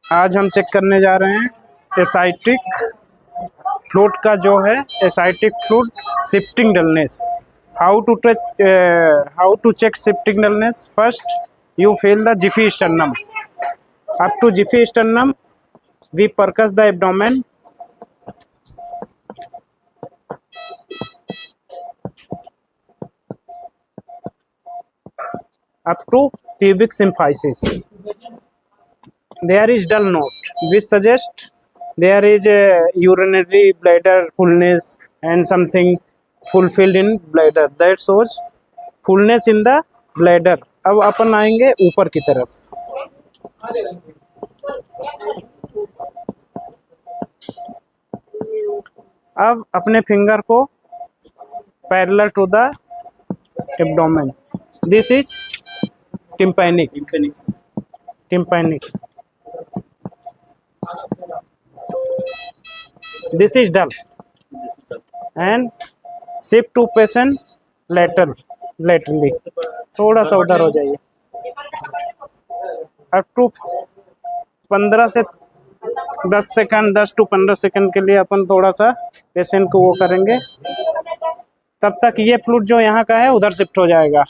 आज हम चेक करने जा रहे हैं एसाइटिक फ्लूइड का जो है ascitic fluid shifting dullness. How to check shifting dullness? First you feel the jiffy sternum. Up to jiffy sternum we percuss the abdomen. Up to pubic symphysis. There is dull note which suggests there is a urinary bladder fullness and something fulfilled in bladder, that shows fullness in the bladder. अब अपन आएंगे ऊपर की तरफ। अब अपने finger को parallel to the abdomen, this is tympanic. This is dull and shift to patient laterally. थोड़ा सा उधर हो जाइए। अप टू 15 से 10 सेकंड, 10 to 15 सेकंड के लिए अपन थोड़ा सा पेशेंट को वो करेंगे। तब तक ये फ्लूइड जो यहाँ का है उधर शिफ्ट हो जाएगा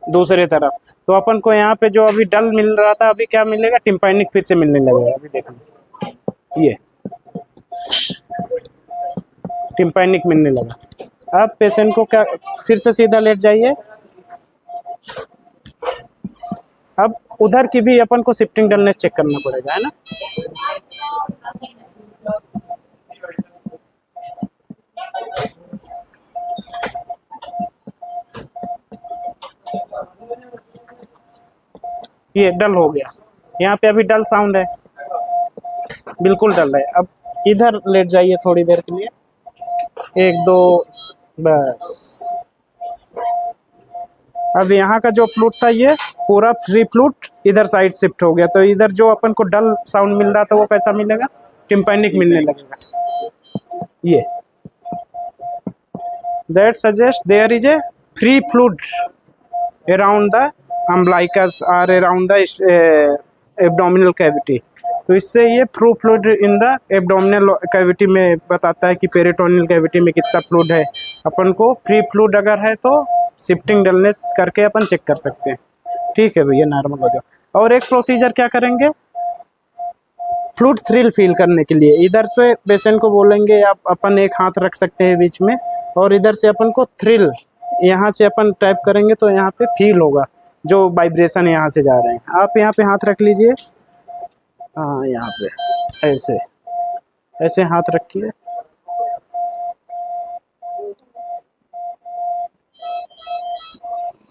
दूसरी तरफ। तो अपन को यहाँ पे जो अभी डल मिल रहा था, अभी क्या मिलेगा? टिम्पैनिक फिर से मिलने लगेगा। अभी देखो ये टिम्पैनिक मिलने लगा। अब पेशेंट को क्या, फिर से सीधा लेट जाइए। अब उधर की भी अपन को शिफ्टिंग डलनेस चेक करना पड़ेगा, है ना? ये डल हो गया, यहाँ पे अभी डल साउंड है, बिल्कुल डल है। अब इधर लेट जाइए थोड़ी देर के लिए, 1-2 बस। अब यहाँ का जो फ्लूइड था ये पूरा फ्री फ्लूइड इधर साइड शिफ्ट हो गया। तो इधर जो अपन को डल साउंड मिल रहा था वो कैसा मिलेगा? टिम्पैनिक मिलने लगेगा। ये that suggest there is a free fluid around the umbilicus और अराउंड द एब्डोमिनल कैविटी। तो इससे ये free fluid in the abdominal cavity में बताता है कि पेरिटोनियल कैविटी में कितना फ्लूइड है। अपन को फ्री फ्लूइड अगर है तो शिफ्टिंग डलनेस करके अपन चेक कर सकते हैं। ठीक है भैया, नॉर्मल हो जाओ। और एक प्रोसीजर क्या करेंगे, फ्लूइड थ्रिल फील करने के लिए इधर से पेशेंट को बोलेंगे, आप अपन एक हाथ रख सकते हैं बीच में और इधर से अपन को थ्रिल यहाँ से अपन टैप करेंगे तो यहाँ पे फील होगा जो वाइब्रेशन यहाँ से जा रहे हैं। आप यहाँ पे हाथ रख लीजिए, हाँ यहाँ पे ऐसे ऐसे हाथ रखिए।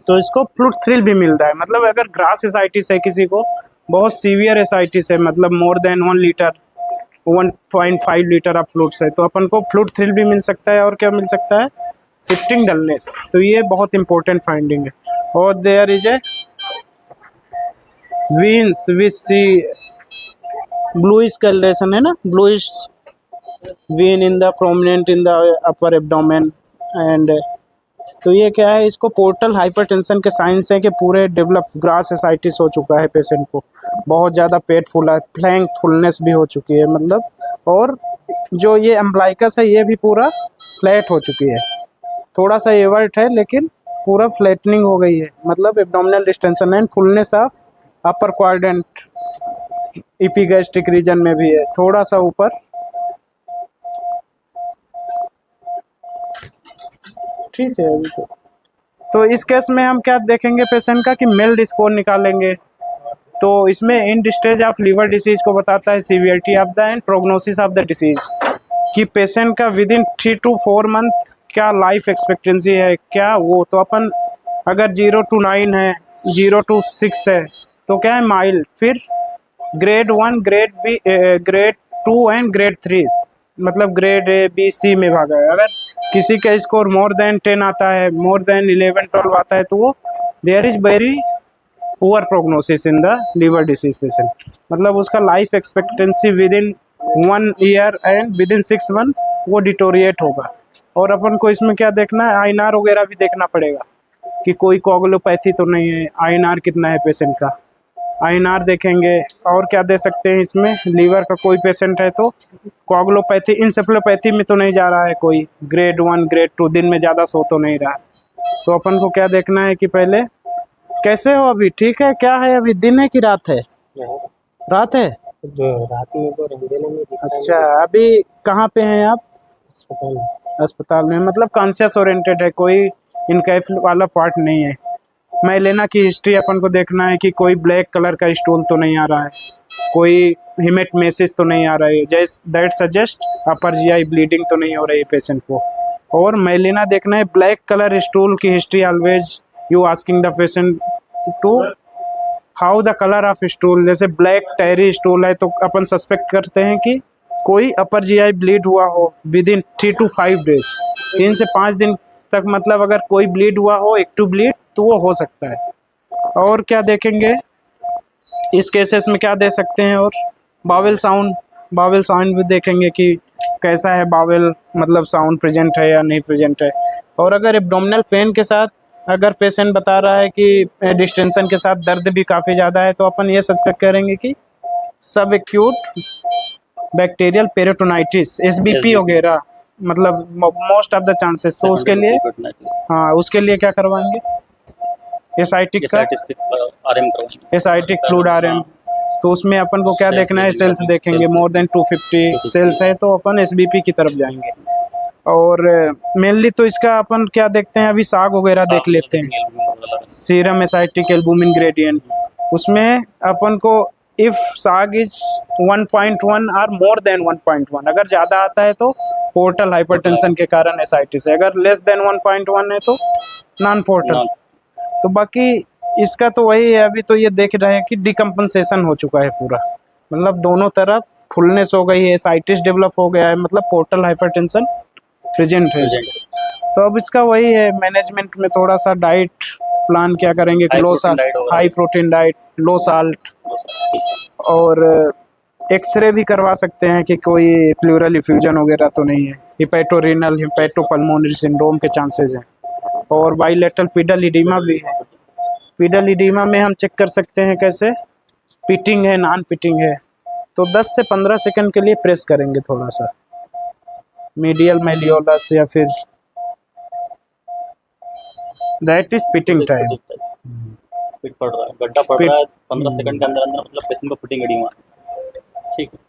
तो इसको फ्लूइड थ्रिल भी मिल रहा है। मतलब अगर ग्रास एसाइटिस है किसी को, बहुत सीवियर एसाइटिस है, मतलब more than 1 litre 1.5 litre of fluids है, तो अपन को फ्लूइड थ्रिल भी मिल सकता है। और क्या मिल सकता है? Shifting dullness. तो ये बहुत इंपॉर्टेंट फाइंडिंग है। और there is a veins which see bluish coloration, है ना, bluish vein in the prominent in the upper abdomen. And तो ये क्या है, इसको पोर्टल हाइपरटेंशन के साइंस है कि पूरे डेवलप ग्रास एसाइटिस हो चुका है पेशेंट को, बहुत ज़्यादा पेट फूला, फ्लैंक फुलनेस भी हो चुकी है मतलब। और जो ये अम्बलाइकस है ये भी पूरा फ्लैट हो चुकी है, थोड़ा सा एवर्ट है लेकिन पूरा फ्लैटनिंग हो गई है। मतलब abdominal distension and fullness of upper quadrant epigastric region में भी है, थोड़ा सा ऊपर। ठीक है। अभी तो इस केस में हम क्या देखेंगे पेशेंट का कि मेल्ड स्कोर निकालेंगे। तो इसमें end stage of liver disease को बताता है, severity of the end prognosis of the disease, कि पेशेंट का विद इन 3 to 4 मंथ क्या लाइफ एक्सपेक्टेंसी है क्या वो। तो अपन अगर 0 to 9 है, 0 to 6 है तो क्या है? माइल्ड। फिर grade 1, grade B, grade 2 and grade 3, मतलब ग्रेड ए बी सी में भागा है। अगर किसी का स्कोर मोर देन 10 आता है, मोर देन 11-12 आता है, तो वो there is very poor prognosis in the liver disease patient. मतलब उसका life expectancy within 1 year and within 6 month वो डिटोरिएट होगा। और अपन को इसमें क्या देखना है? INR वगैरह भी देखना पड़ेगा कि कोई कोगुलोपैथी तो नहीं है। INR कितना है पेशेंट का? INR देखेंगे। और क्या दे सकते हैं इसमें, लीवर का कोई पेशेंट है तो कोगुलोपैथी, इंसेफ्लोपैथी में तो नहीं जा रहा है कोई, ग्रेड 1 ग्रेड 2, दिन में ज़्यादा सो तो नहीं रहा। तो अपन को क्या देखना है कि पहले कैसे हो, अभी ठीक है, क्या है अभी, दिन है कि रात है? रात है। जो रात में तो रंगीला में दिखता है। अच्छा, अभी कहाँ पे हैं आप? अस्पताल में। अस्पताल में, मतलब कॉन्शियस ओरिएंटेड है, कोई इनकैफ वाला पार्ट नहीं है। मैलेना की हिस्ट्री अपन को देखना है कि कोई ब्लैक कलर का स्टूल तो नहीं आ रहा है, कोई हेमेटमेसिस तो नहीं आ रहा है, जैसे that suggest upper GI bleeding तो नहीं हो रही है पेशेंट को। और मैलेना देखना है, ब्लैक कलर स्टूल की history always you asking the patient to how the colour of stool, जैसे ब्लैक टैरी स्टूल है तो अपन सस्पेक्ट करते हैं कि कोई अपर जीआई ब्लीड हुआ हो विद इन 3 to 5 डेज, 3 से 5 दिन तक, मतलब अगर कोई ब्लीड हुआ हो, एक्टिव ब्लीड, तो वो हो सकता है। और क्या देखेंगे इस केसेस में, क्या दे सकते हैं, और बावेल साउंड भी देखेंगे कि कैसा है बावेल, मतलब साउंड प्रेजेंट है या नहीं प्रेजेंट है। और अगर एब्डोमिनल पेन के साथ अगर पेशेंट बता रहा है कि डिस्टेंशन के साथ दर्द भी काफ़ी ज़्यादा है, तो अपन ये सस्पेक्ट करेंगे कि सब एक्यूट बैक्टीरियल पेरिटोनाइटिस, SBP वगैरह, मतलब मोस्ट ऑफ द चांसेस। तो उसके लिए हाँ, उसके लिए क्या करवाएंगे, एसाइटिक फ्लूइड RM। तो उसमें अपन को क्या देखना है, सेल्स देखेंगे, मोर देन 250 सेल्स है तो अपन SBP की तरफ जाएंगे। और मेनली तो इसका अपन क्या देखते हैं, अभी साग वगैरह देख लेते हैं, सीरम एसाइटिक एल्बुमिन ग्रेडियंट। उसमें अपन को इफ साग इज 1.1 और मोर देन 1.1, अगर ज़्यादा आता है तो पोर्टल हाइपरटेंशन के कारण एसाइटिस है, अगर लेस देन 1.1 है तो नॉन पोर्टल। तो बाकी इसका तो वही है, अभी तो ये देख रहे हैं कि डिकम्पनसेशन हो चुका है पूरा, मतलब दोनों तरफ फुलनेस हो गई है, एसाइटिस डेवलप हो गया है, मतलब पोर्टल हाइपरटेंशन प्रेजेंट है। तो अब इसका वही है, मैनेजमेंट में थोड़ा सा डाइट प्लान क्या करेंगे, लो साल्ट, हाई प्रोटीन डाइट, लो साल्ट, और एक्सरे भी करवा सकते हैं कि कोई प्लूरल इफ्यूजन वगैरह तो नहीं है, हिपैटोरेनल हिपैटोपल्मोनरी सिंड्रोम के चांसेस हैं। और बाइलेटरल पीडल इडीमा भी है। पीडल इडीमा में हम चेक कर सकते हैं कैसे, पिटिंग है नॉन पिटिंग है, तो 10 से 15 सेकंड के लिए प्रेस करेंगे थोड़ा सा मीडियल मेलियोलस, या फिर दैट इज पिटिंग टाइम। पिट पड़ रहा है, गड्ढा पड़ रहा है 15 सेकंड के अंदर अंदर, मतलब पेशेंट को फिटिंग एडिमा। ठीक है।